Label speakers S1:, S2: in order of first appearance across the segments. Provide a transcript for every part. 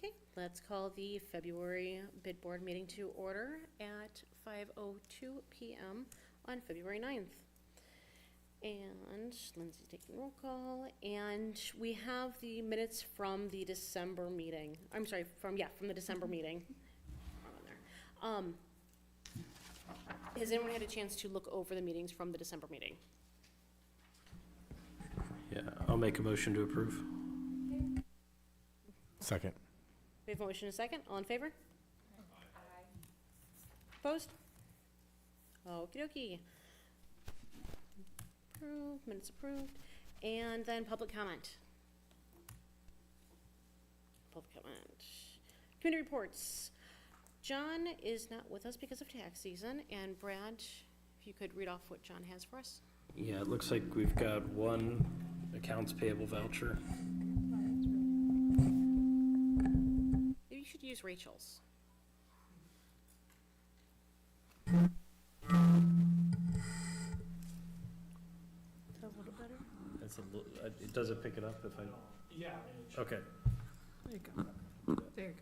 S1: Okay, let's call the February bid board meeting to order at 5:02 PM on February 9th. And Lindsay's taking roll call, and we have the minutes from the December meeting. I'm sorry, from the December meeting. Wrong one there. Has anyone had a chance to look over the meetings from the December meeting?
S2: Yeah, I'll make a motion to approve.
S3: Second.
S1: We have a motion and a second. All in favor? Aye. Opposed? Okey dokey. Approved, minutes approved. And then public comment. Public comment. Community reports. John is not with us because of tax season, and Brad, if you could read off what John has for us.
S2: Yeah, it looks like we've got one accounts payable voucher.
S1: Maybe you should use Rachel's. Is that a little better?
S2: That's it doesn't pick it up if I.
S4: Yeah.
S2: Okay.
S4: There you go. There you go.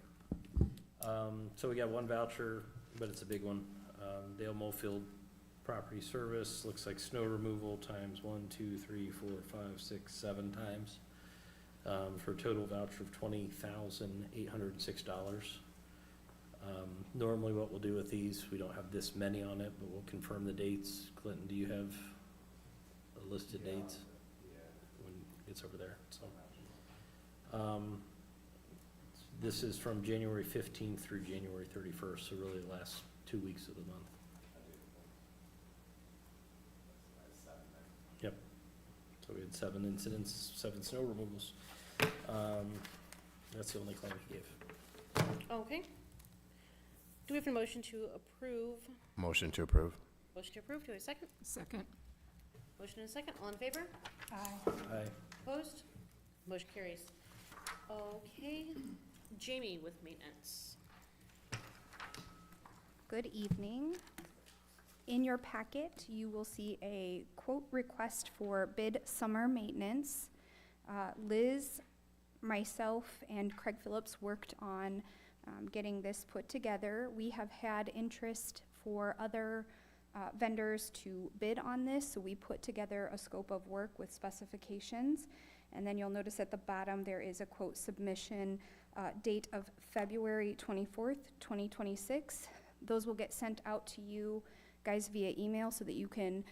S2: So we got one voucher, but it's a big one. Dale Mofield Property Service, looks like snow removal times 1, 2, 3, 4, 5, 6, 7 times, for a total voucher of $20,806. Normally what we'll do with these, we don't have this many on it, but we'll confirm the dates. Clinton, do you have a list of dates? When it gets over there, so. This is from January 15th through January 31st, so really the last 2 weeks of the month. Yep. So we had 7 incidents, 7 snow removals. That's the only claim he gave.
S1: Okay. Do we have a motion to approve?
S3: Motion to approve.
S1: Motion to approve, do we have a second?
S4: Second.
S1: Motion and a second, all in favor?
S4: Aye.
S2: Aye.
S1: Opposed? Motion carries. Okay, Jamie with maintenance.
S5: Good evening. In your packet, you will see a quote request for bid summer maintenance. Liz, myself, and Craig Phillips worked on getting this put together. We have had interest for other vendors to bid on this, so we put together a scope of work with specifications. And then you'll notice at the bottom there is a quote submission date of February 24th, 2026. Those will get sent out to you guys via email so that you can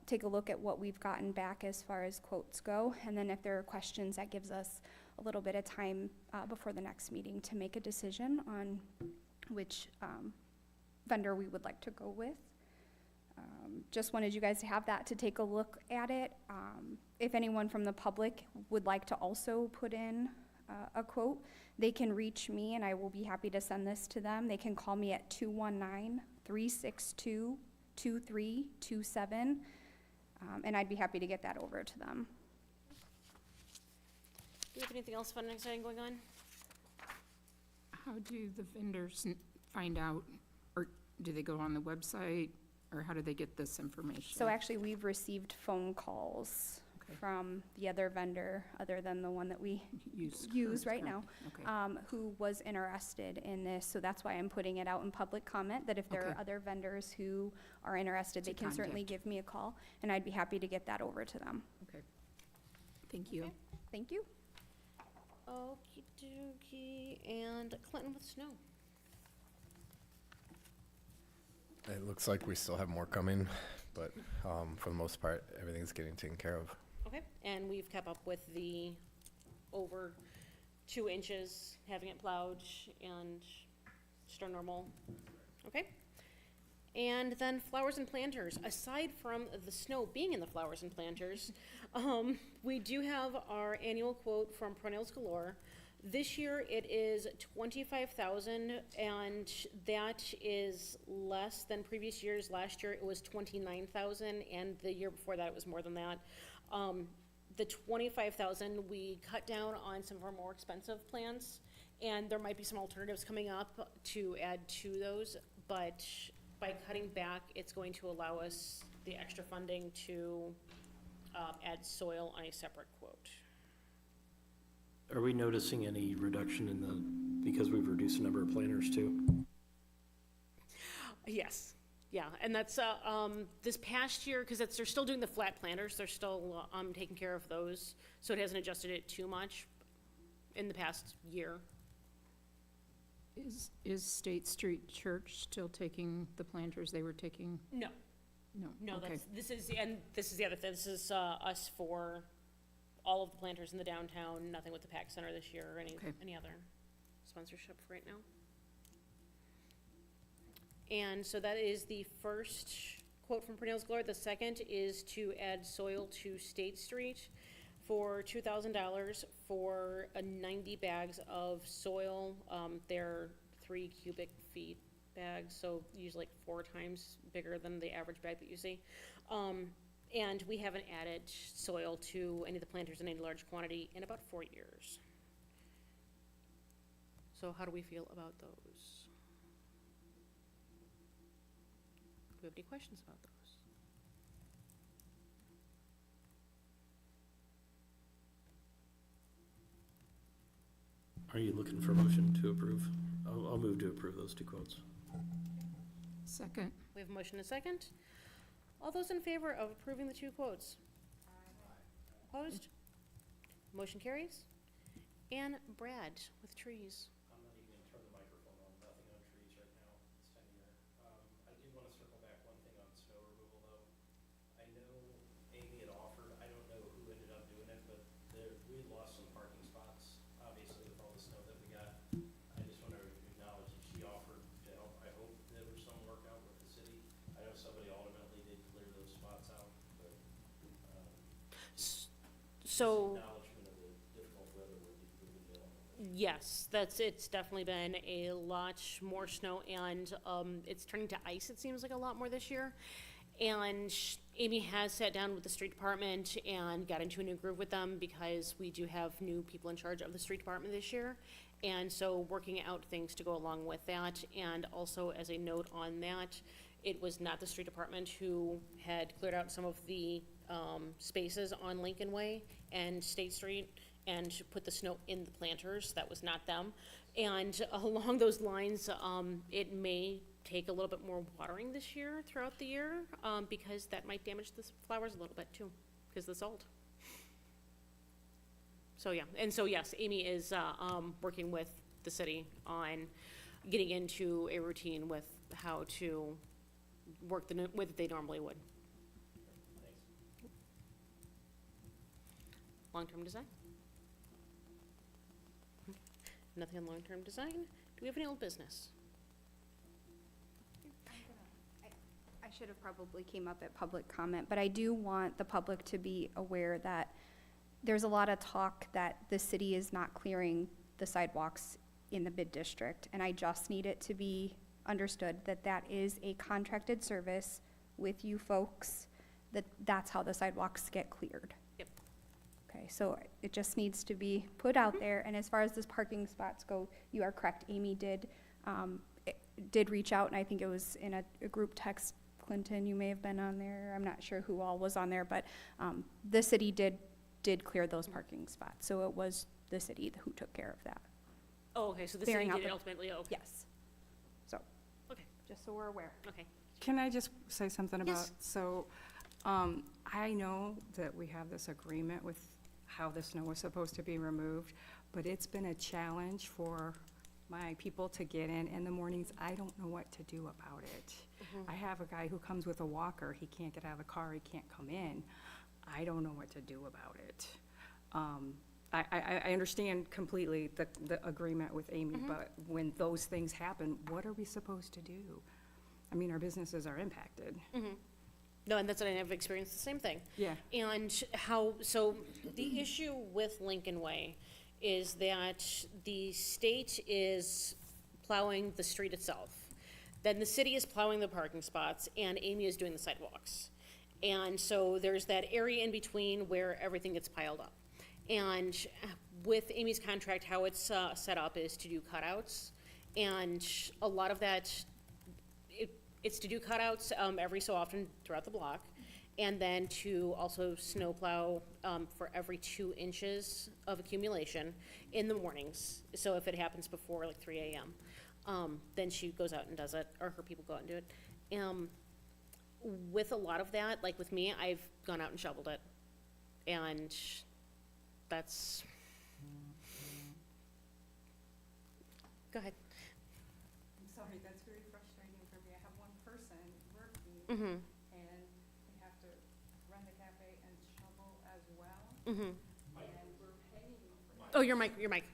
S5: take a look at what we've gotten back as far as quotes go. And then if there are questions, that gives us a little bit of time before the next meeting to make a decision on which vendor we would like to go with. Just wanted you guys to have that to take a look at it. If anyone from the public would like to also put in a quote, they can reach me and I will be happy to send this to them. They can call me at 219-362-2327, and I'd be happy to get that over to them.
S1: Do you have anything else fun and exciting going on?
S4: How do the vendors find out, or do they go on the website, or how do they get this information?
S5: So actually, we've received phone calls from the other vendor, other than the one that we use right now, who was interested in this. So that's why I'm putting it out in public comment, that if there are other vendors who are interested, they can certainly give me a call, and I'd be happy to get that over to them.
S4: Okay. Thank you.
S1: Okay.
S5: Thank you.
S1: Okie dokie, and Clinton with snow.
S3: It looks like we still have more coming, but for the most part, everything's getting taken care of.
S1: Okay, and we've kept up with the over 2 inches, having it plowed and just our normal. Okay. And then flowers and planters. Aside from the snow being in the flowers and planters, we do have our annual quote from Perennials Galore. This year it is $25,000, and that is less than previous years. Last year it was $29,000, and the year before that it was more than that. The $25,000 we cut down on some of our more expensive plans, and there might be some alternatives coming up to add to those, but by cutting back, it's going to allow us the extra funding to add soil on a separate quote.
S2: Are we noticing any reduction in the because we've reduced the number of planters too?
S1: Yes, yeah, and that's, this past year, because they're still doing the flat planters, they're still, taking care of those, so it hasn't adjusted it too much in the past year.
S4: Is State Street Church still taking the planters they were taking?
S1: No,
S4: No, okay.
S1: this is the other thing, this is, us for all of the planters in the downtown, nothing with the Pack Center this year, or
S4: Okay.
S1: any other sponsorship right now. And so that is the first quote from Pernell's Glory. The second is to add soil to State Street for $2,000 for 90 bags of soil. They're 3 cubic feet bags, so usually like 4 times bigger than the average bag that you see. And we haven't added soil to any of the planters in any large quantity in about 4 years. So how do we feel about those? Do we have any questions about those?
S2: Are you looking for a motion to approve? I'll move to approve those 2 quotes.
S4: Second.
S1: We have a motion and a second. All those in favor of approving the 2 quotes? Opposed? Motion carries. And Brad with trees.
S2: I'm not even gonna turn the microphone on, nothing on trees right now, this time of year. I did wanna circle back one thing on snow removal though. I know Amy had offered, I don't know who ended up doing it, but we had lost some parking spots, obviously with all the snow that we got. I just wanna acknowledge that she offered to help. I hope there was some work out with the city. I know somebody ultimately did clear those spots out, but,
S1: So,
S2: acknowledgement of the difficult weather we've been dealing with.
S1: yes, it's definitely been a lot more snow, and it's turning to ice, it seems like, a lot more this year. And Amy has sat down with the street department and got into a new groove with them, because we do have new people in charge of the street department this year. And so working out things to go along with that, and also as a note on that, it was not the street department who had cleared out some of the spaces on Lincoln Way and State Street and put the snow in the planters. That was not them. And along those lines, it may take a little bit more watering this year, throughout the year, because that might damage the flowers a little bit too, because of the salt. So, yeah, and so, yes, Amy is working with the city on getting into a routine with how to work the way that they normally would. Long-term design? Nothing on long-term design. Do we have any old business?
S5: I should have probably came up at public comment, but I do want the public to be aware that there's a lot of talk that the city is not clearing the sidewalks in the bid district, and I just need it to be understood that that is a contracted service with you folks, that's how the sidewalks get cleared.
S1: Yep.
S5: Okay, so it just needs to be put out there, and as far as this parking spots go, you are correct, Amy did reach out, and I think it was in a group text. Clinton, you may have been on there, I'm not sure who all was on there, but the city did clear those parking spots, so it was the city who took care of that.
S1: Oh, okay, so the city
S5: Clearing out
S1: did it
S5: the-
S1: ultimately, okay.
S5: Yes. So,
S1: Okay,
S5: just so we're aware.
S1: okay.
S6: Can I just say something about,
S1: Yes.
S6: so, I know that we have this agreement with how the snow was supposed to be removed, but it's been a challenge for my people to get in the mornings. I don't know what to do about it. I have a guy who comes with a walker, he can't get out of the car, he can't come in. I don't know what to do about it. I understand completely the agreement with Amy, but when those things happen, what are we supposed to do? I mean, our businesses are impacted.
S1: No, and that's what I've experienced, the same thing.
S6: Yeah.
S1: And so the issue with Lincoln Way is that the state is plowing the street itself. Then the city is plowing the parking spots, and Amy is doing the sidewalks. And so there's that area in between where everything gets piled up. And with Amy's contract, how it's set up is to do cutouts. And a lot of that, it's to do cutouts every so often throughout the block. and then to also snowplow, for every 2 inches of accumulation in the mornings. So if it happens before like 3 AM, then she goes out and does it, or her people go out and do it. With a lot of that, like with me, I've gone out and shoveled it, and that's, go ahead.
S6: I'm sorry, that's very frustrating for me. I have one person working,
S1: Mm-hmm,
S6: and we have to run the cafe and shovel as well.
S1: mm-hmm.
S6: And we're paying for
S1: Oh, your mic,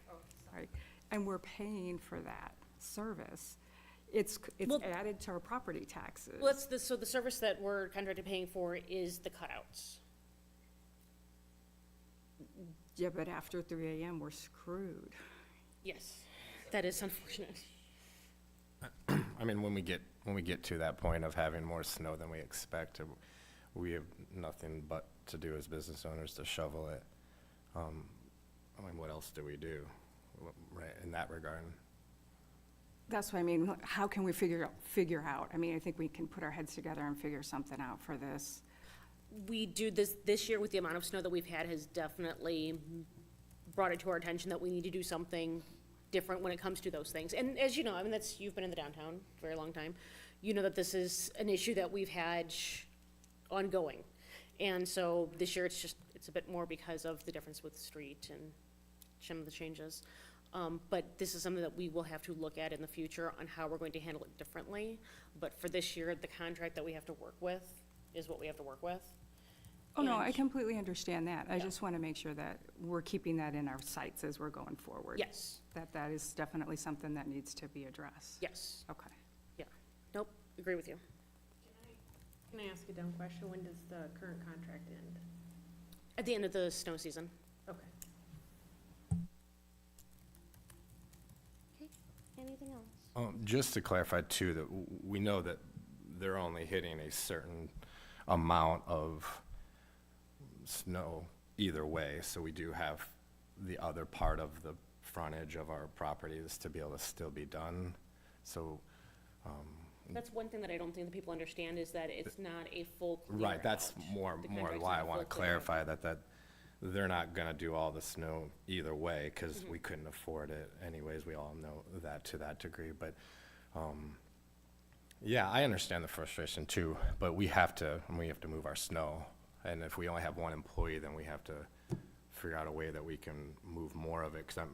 S6: Oh, sorry. And we're paying for that service. It's
S1: Well-
S6: added to our property taxes.
S1: Well, so the service that we're contracted paying for is the cutouts.
S6: Yeah, but after 3 AM, we're screwed.
S1: Yes, that is unfortunate.
S3: I mean, when we get to that point of having more snow than we expect, we have nothing but to do as business owners to shovel it. I mean, what else do we do, right, in that regard?
S6: That's what I mean. How can we figure out? I mean, I think we can put our heads together and figure something out for this.
S1: We do this year with the amount of snow that we've had has definitely brought it to our attention that we need to do something different when it comes to those things. And as you know, I mean, you've been in the downtown for a very long time. You know that this is an issue that we've had ongoing. And so this year it's a bit more because of the difference with the street and some of the changes. But this is something that we will have to look at in the future on how we're going to handle it differently. But for this year, the contract that we have to work with is what we have to work with.
S6: Oh, no, I
S1: And-
S6: completely understand that. I
S1: Yeah.
S6: just want to make sure that we're keeping that in our sights as we're going forward.
S1: Yes,
S6: That is definitely something that needs to be addressed.
S1: yes,
S6: Okay.
S1: nope, agree with you.
S7: Can I ask a dumb question? When does the current contract end?
S1: At the end of the snow season.
S7: Okay.
S1: Anything else?
S3: Just to clarify too, that we know that they're only hitting a certain amount of snow either way, so we do have the other part of the frontage of our properties to be able to still be done. So,
S1: That's one thing that I don't think the people understand is that it's not a full clear
S3: right, that's
S1: out.
S3: more
S1: The
S3: why
S1: contract's
S3: I
S1: not a
S3: want to
S1: full clear out.
S3: clarify that they're not gonna do all the snow either way, because
S1: Mm-hmm.
S3: we couldn't afford it anyways, we all know that to that degree, but, yeah, I understand the frustration too, but we have to move our snow, and if we only have one employee, then we have to figure out a way that we can move more of it, because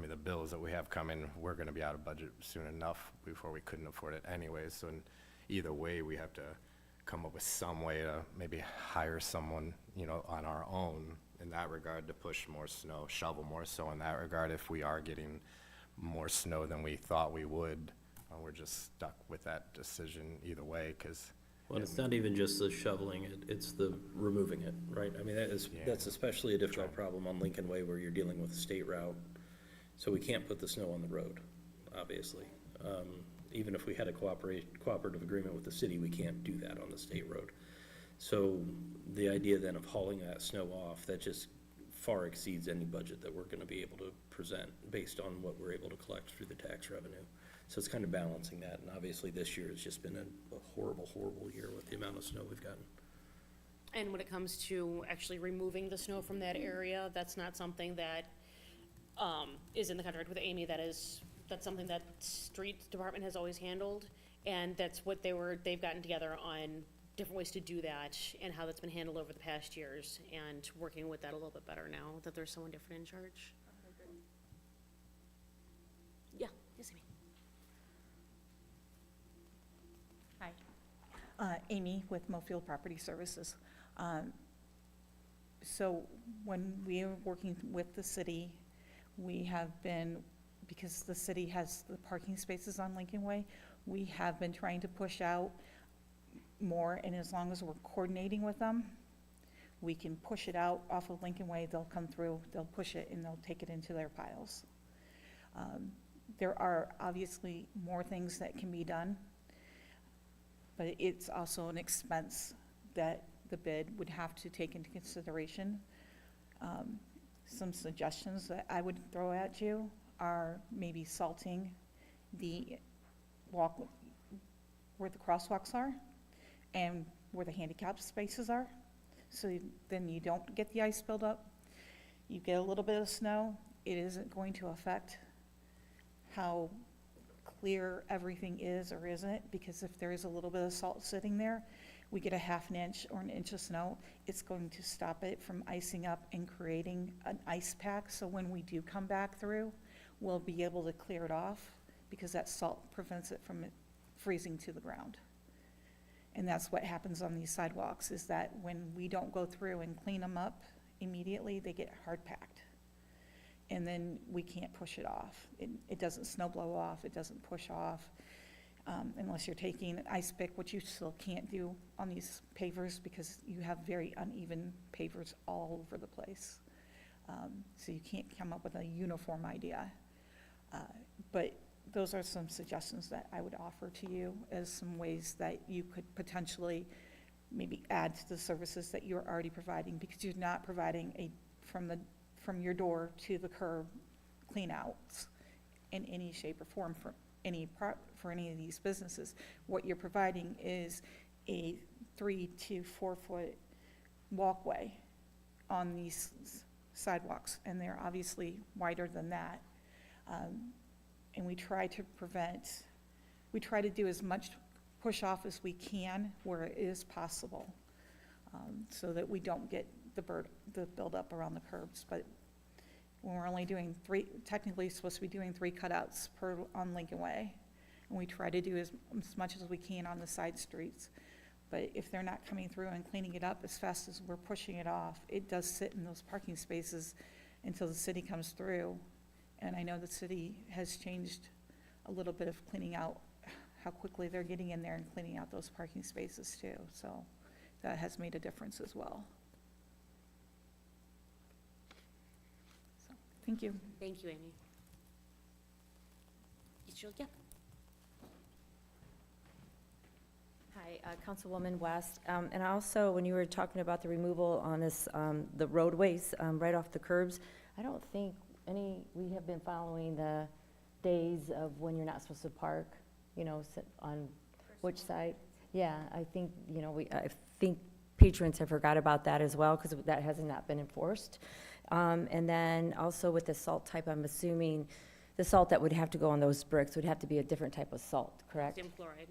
S3: the bills that we have coming, we're gonna be out of budget soon enough before we couldn't afford it anyways, so in either way, we have to come up with some way to maybe hire someone, on our own in that regard to push more snow, shovel more so in that regard. If we are getting more snow than we thought we would, we're just stuck with that decision either way, because,
S2: Well, it's not even just the shoveling it, it's the removing it, right? I mean, that's especially a difficult problem on Lincoln Way where you're dealing with a state route. So we can't put the snow on the road, obviously. Even if we had a cooperative agreement with the city, we can't do that on the state road. So the idea then of hauling that snow off, that just far exceeds any budget that we're gonna be able to present based on what we're able to collect through the tax revenue. So it's kind of balancing that, and obviously this year has just been a horrible, horrible year with the amount of snow we've gotten.
S1: And when it comes to actually removing the snow from that area, that's not something that, is in the contract with Amy. That's something that street department has always handled. And that's what they've gotten together on different ways to do that and how that's been handled over the past years, and working with that a little bit better now that there's someone different in charge. Yeah, yes, Amy.
S8: Hi, Amy with Mofield Property Services. So when we are working with the city, we have been, because the city has the parking spaces on Lincoln Way, we have been trying to push out more, and as long as we're coordinating with them, we can push it out off of Lincoln Way, they'll come through, they'll push it, and they'll take it into their piles. There are obviously more things that can be done, but it's also an expense that the bid would have to take into consideration. Some suggestions that I would throw at you are maybe salting the walk where the crosswalks are, and where the handicap spaces are. So then you don't get the ice buildup. You get a little bit of snow. It isn't going to affect how clear everything is or isn't, because if there is a little bit of salt sitting there, we get a half an inch or an inch of snow, it's going to stop it from icing up and creating an ice pack. So when we do come back through, we'll be able to clear it off, because that salt prevents it from freezing to the ground. And that's what happens on these sidewalks, is that when we don't go through and clean them up immediately, they get hard packed. And then we can't push it off. It doesn't snow blow off, it doesn't push off, unless you're taking an ice pick, which you still can't do on these pavers, because you have very uneven pavers all over the place. So you can't come up with a uniform idea. But those are some suggestions that I would offer to you as some ways that you could potentially maybe add to the services that you're already providing, because you're not providing from your door to the curb clean outs in any shape or form for any of these businesses. What you're providing is a 3 to 4 foot walkway on these sidewalks, and they're obviously wider than that. And we try to do as much push off as we can where it is possible, so that we don't get the buildup around the curbs. But when we're only doing technically supposed to be doing 3 cutouts on Lincoln Way, and we try to do as much as we can on the side streets. But if they're not coming through and cleaning it up as fast as we're pushing it off, it does sit in those parking spaces until the city comes through. And I know the city has changed a little bit of cleaning out, how quickly they're getting in there and cleaning out those parking spaces too. So that has made a difference as well. So, thank you.
S1: Thank you, Amy. Yeah.
S9: Hi, Councilwoman West. And also, when you were talking about the removal on this, the roadways right off the curbs, I don't think we have been following the days of when you're not supposed to park, on which side. Yeah, I think, I think patrons have forgot about that as well, because that has not been enforced. And then also with the salt type, I'm assuming the salt that would have to go on those bricks would have to be a different type of salt, correct?
S1: Sodium chloride,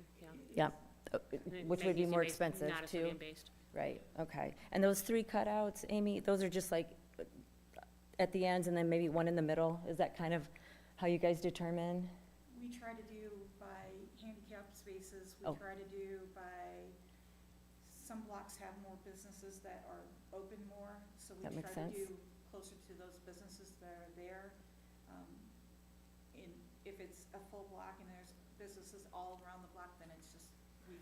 S1: yeah.
S9: Yeah, which would be more
S1: Magnesium-based,
S9: expensive
S1: not a
S9: too.
S1: sodium-based.
S9: Right, okay. And those 3 cutouts, Amy, those are just like at the ends and then maybe one in the middle? Is that kind of how you guys determine?
S8: We try to do by handicap spaces,
S9: Oh.
S8: try to do by, some blocks have more businesses that are open more, so we
S9: That makes
S8: try to
S9: sense.
S8: do closer to those businesses that are there. And if it's a full block and there's businesses all around the block, then it's just, we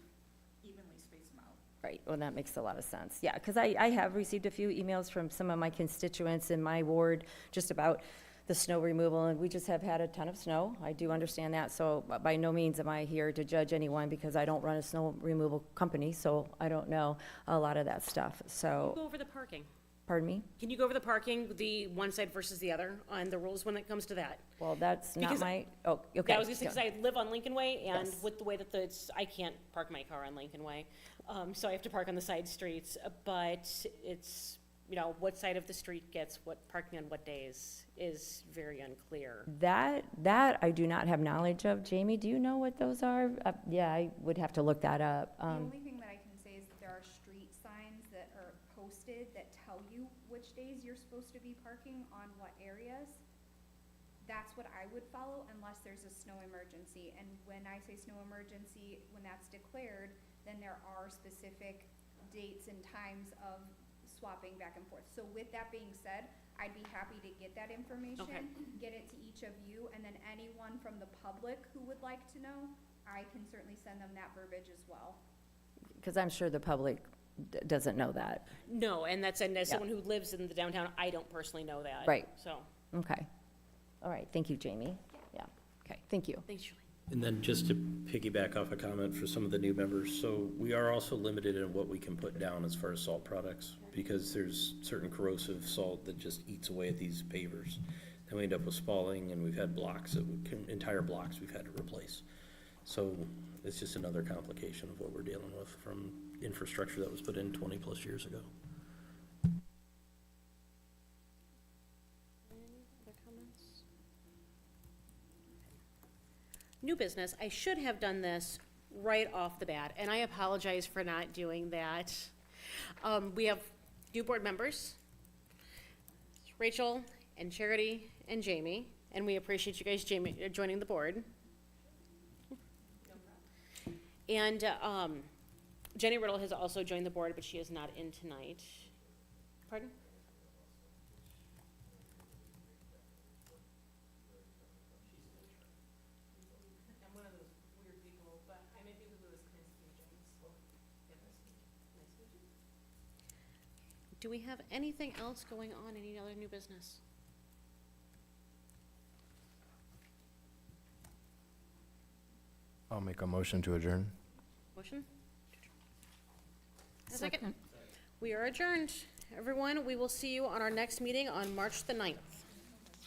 S8: evenly space them out.
S9: Right, well, that makes a lot of sense. Yeah, because I have received a few emails from some of my constituents in my ward just about the snow removal, and we just have had a ton of snow. I do understand that, so by no means am I here to judge anyone, because I don't run a snow removal company, so I don't know a lot of that stuff, so,
S1: Go over the parking.
S9: pardon me?
S1: Can you go over the parking, the one side versus the other, on the rules when it comes to that?
S9: Well, that's not
S1: Because
S9: my, oh, okay.
S1: I was gonna say, because I live on Lincoln Way, and
S9: Yes.
S1: with the way that I can't park my car on Lincoln Way. So I have to park on the side streets, but it's, what side of the street gets what parking on what days is very unclear.
S9: That I do not have knowledge of. Jamie, do you know what those are? Yeah, I would have to look that up.
S5: The only thing that I can say is that there are street signs that are posted that tell you which days you're supposed to be parking on what areas. That's what I would follow unless there's a snow emergency. And when I say snow emergency, when that's declared, then there are specific dates and times of swapping back and forth. So with that being said, I'd be happy to get that information,
S1: Okay.
S5: get it to each of you, and then anyone from the public who would like to know, I can certainly send them that verbiage as well.
S9: Because I'm sure the public doesn't know that.
S1: No, and as
S9: Yeah.
S1: someone who lives in the downtown, I don't personally know that.
S9: Right.
S1: So,
S9: Okay. All right, thank you, Jamie. Yeah, okay, thank you.
S1: thanks, Julie.
S2: And then just to piggyback off a comment for some of the new members, so we are also limited in what we can put down as far as salt products, because there's certain corrosive salt that just eats away at these pavers. Then we end up with spalling, and we've had blocks entire blocks we've had to replace. So it's just another complication of what we're dealing with from infrastructure that was put in 20-plus years ago.
S1: Any other comments? New business, I should have done this right off the bat, and I apologize for not doing that. We have new board members, Rachel and Charity and Jamie, and we appreciate you guys joining the board. And Jenny Riddle has also joined the board, but she is not in tonight. Pardon? I'm one of those weird people, but I may be Lewis Do we have anything else going on? Any other new business?
S3: I'll make a motion to adjourn.
S1: Motion? A second. We are adjourned. Everyone, we will see you on our next meeting on March the 9th.